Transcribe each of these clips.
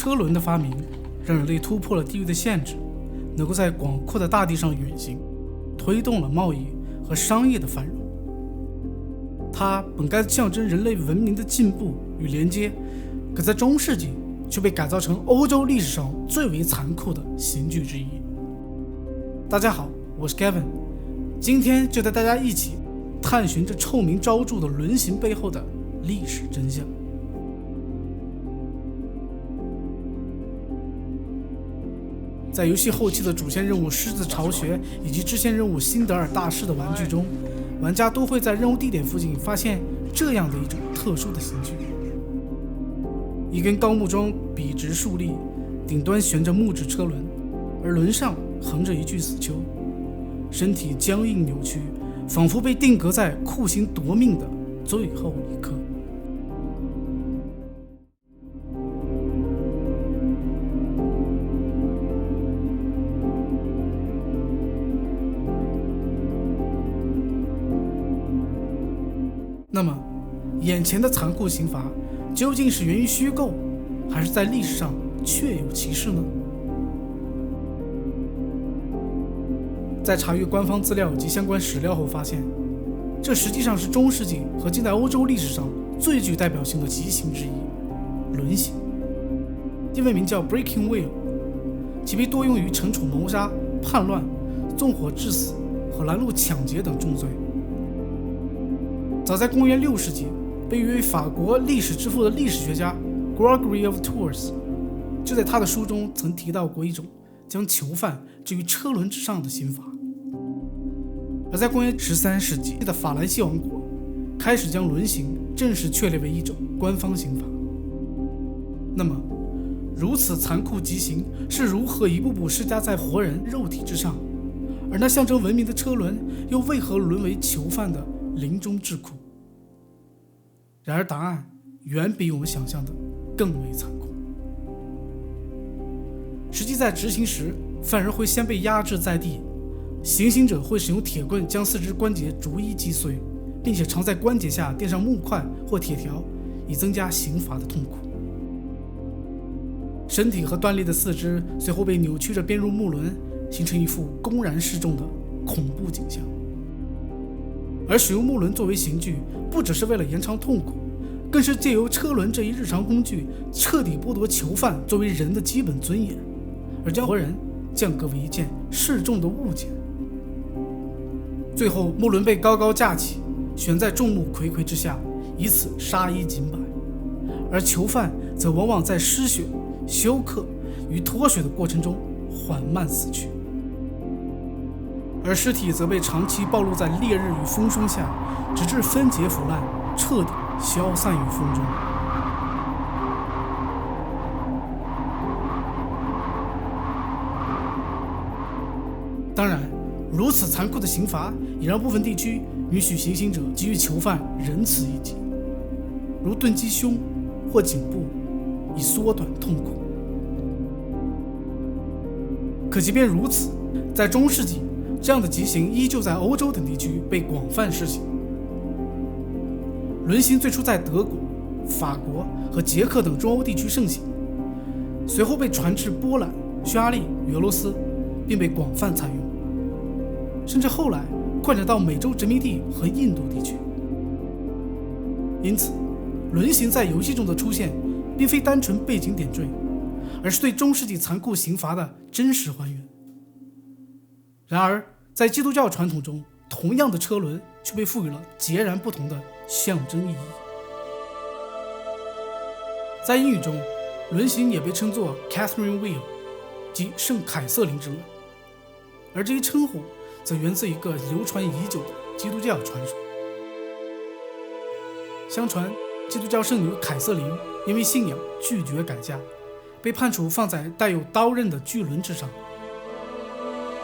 车轮的发明，让人类突破了地域的限制，能够在广阔的大地上远行，推动了贸易和商业的繁荣。它本该象征人类文明的进步与连接，可在中世纪却被改造成欧洲历史上最为残酷的刑具之一。大家好，我是 Kevin， 今天就带大家一起探寻这臭名昭著的轮刑背后的历史真相。在游戏后期的主线任务狮子巢穴以及支线任务辛德尔大师的玩具中，玩家都会在任务地点附近发现这样的一种特殊的刑具：一根高木桩笔直竖立，顶端悬着木质车轮，而轮上横着一具死囚，身体僵硬扭曲，仿佛被定格在酷刑夺命的最后一刻。那么，眼前的残酷刑罚究竟是源于虚构，还是在历史上确有其事呢？在查阅官方资料及相关史料后发现，这实际上是中世纪和近代欧洲历史上最具代表性的极刑之一——轮刑。英文名叫 Breaking Wheel， 其被多用于惩处谋杀、叛乱、纵火致死和拦路抢劫等重罪。早在公元6世纪，被誉为法国历史之父的历史学家 Gregory of Tours 就在他的书中曾提到过一种将囚犯置于车轮之上的刑罚。而在公元13世纪的法兰西王国开始将轮刑正式确立为一种官方刑罚。那么，如此残酷极刑是如何一步步施加在活人肉体之上？而那象征文明的车轮又为何沦为囚犯的临终之苦？然而答案远比我们想象的更为残酷。实际在执行时，犯人会先被压制在地，行刑者会使用铁棍将四肢关节逐一击碎，并且常在关节下垫上木块或铁条，以增加刑罚的痛苦。身体和断裂的四肢随后被扭曲着编入木轮，形成一副公然示众的恐怖景象。而使用木轮作为刑具，不只是为了延长痛苦，更是借由车轮这一日常工具，彻底剥夺囚犯作为人的基本尊严，而将活人降格为一件示众的物件。最后，木轮被高高架起，悬在众目睽睽之下，以此杀一儆百，而囚犯则往往在失血、休克与脱水的过程中缓慢死去。而尸体则被长期暴露在烈日与风霜下，直至分解腐烂，彻底消散于风中。当然，如此残酷的刑罚也让部分地区允许行刑者给予囚犯仁慈一击，如钝击胸或颈部，以缩短痛苦。可即便如此，在中世纪，这样的极刑依旧在欧洲等地区被广泛施行。轮刑最初在德国、法国和捷克等中欧地区盛行，随后被传至波兰、匈牙利与俄罗斯，并被广泛采用，甚至后来扩展到美洲殖民地和印度地区。因此，轮刑在游戏中的出现，并非单纯背景点缀，而是对中世纪残酷刑罚的真实还原。然而，在基督教传统中，同样的车轮却被赋予了截然不同的象征意义。在英语中，轮刑也被称作 Catherine Wheel， 即圣凯瑟琳之轮，而这一称呼则源自一个流传已久的基督教传说。相传，基督教圣女凯瑟琳因为信仰拒绝改嫁，被判处放在带有刀刃的巨轮之上。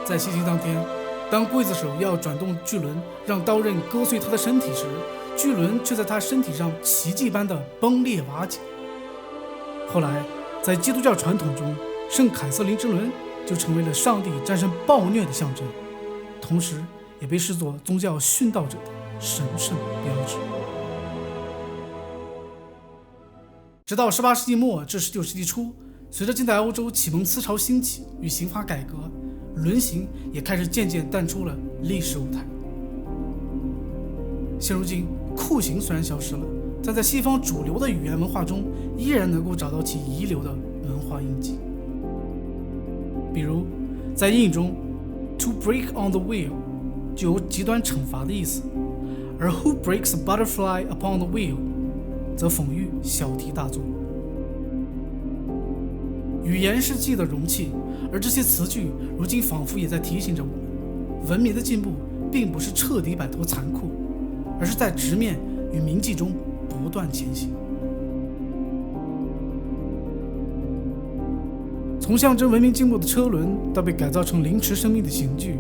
在行刑当天，当刽子手要转动巨轮让刀刃割碎他的身体时，巨轮却在他身体上奇迹般的崩裂瓦解。后来，在基督教传统中，圣凯瑟琳之轮就成为了上帝战胜暴虐的象征，同时也被视作宗教殉道者的神圣标志。直到18世纪末至19世纪初，随着近代欧洲启蒙思潮兴起与刑法改革，轮刑也开始渐渐淡出了历史舞台。现如今，酷刑虽然消失了，但在西方主流的语言文化中，依然能够找到其遗留的文化印记。比如，在英语中 ，to break on the wheel 就有极端惩罚的意思，而 who breaks a butterfly upon the wheel 则讽喻小题大做。语言是记忆的容器，而这些词句如今仿佛也在提醒着我们，文明的进步并不是彻底摆脱残酷，而是在直面与铭记中不断前行。从象征文明进步的车轮到被改造成凌迟生命的刑具，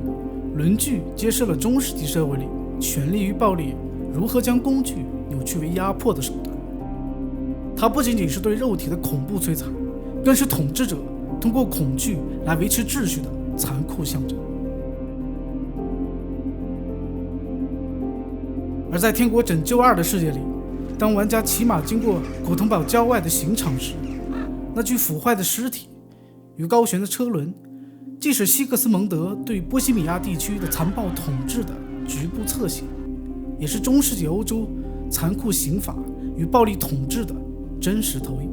轮具揭示了中世纪社会里权力与暴力如何将工具扭曲为压迫的手段。它不仅仅是对肉体的恐怖摧残，更是统治者通过恐惧来维持秩序的残酷象征。而在《天国拯救2》的世界里，当玩家骑马经过古腾堡郊外的刑场时，那具腐坏的尸体与高悬的车轮，既是西克斯蒙德对波西米亚地区的残暴统治的局部侧写，也是中世纪欧洲残酷刑法与暴力统治的真实投影。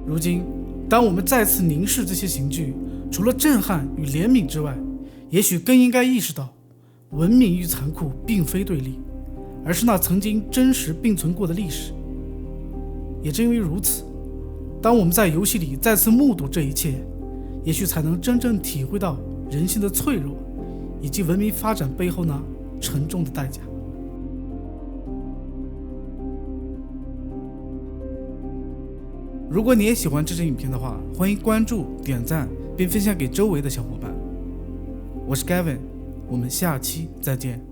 如今，当我们再次凝视这些刑具，除了震撼与怜悯之外，也许更应该意识到，文明与残酷并非对立，而是那曾经真实并存过的历史。也正因为如此，当我们在游戏里再次目睹这一切，也许才能真正体会到人性的脆弱，以及文明发展背后那沉重的代价。如果你也喜欢这支影片的话，欢迎关注、点赞并分享给周围的小伙伴。我是 Gavin， 我们下期再见。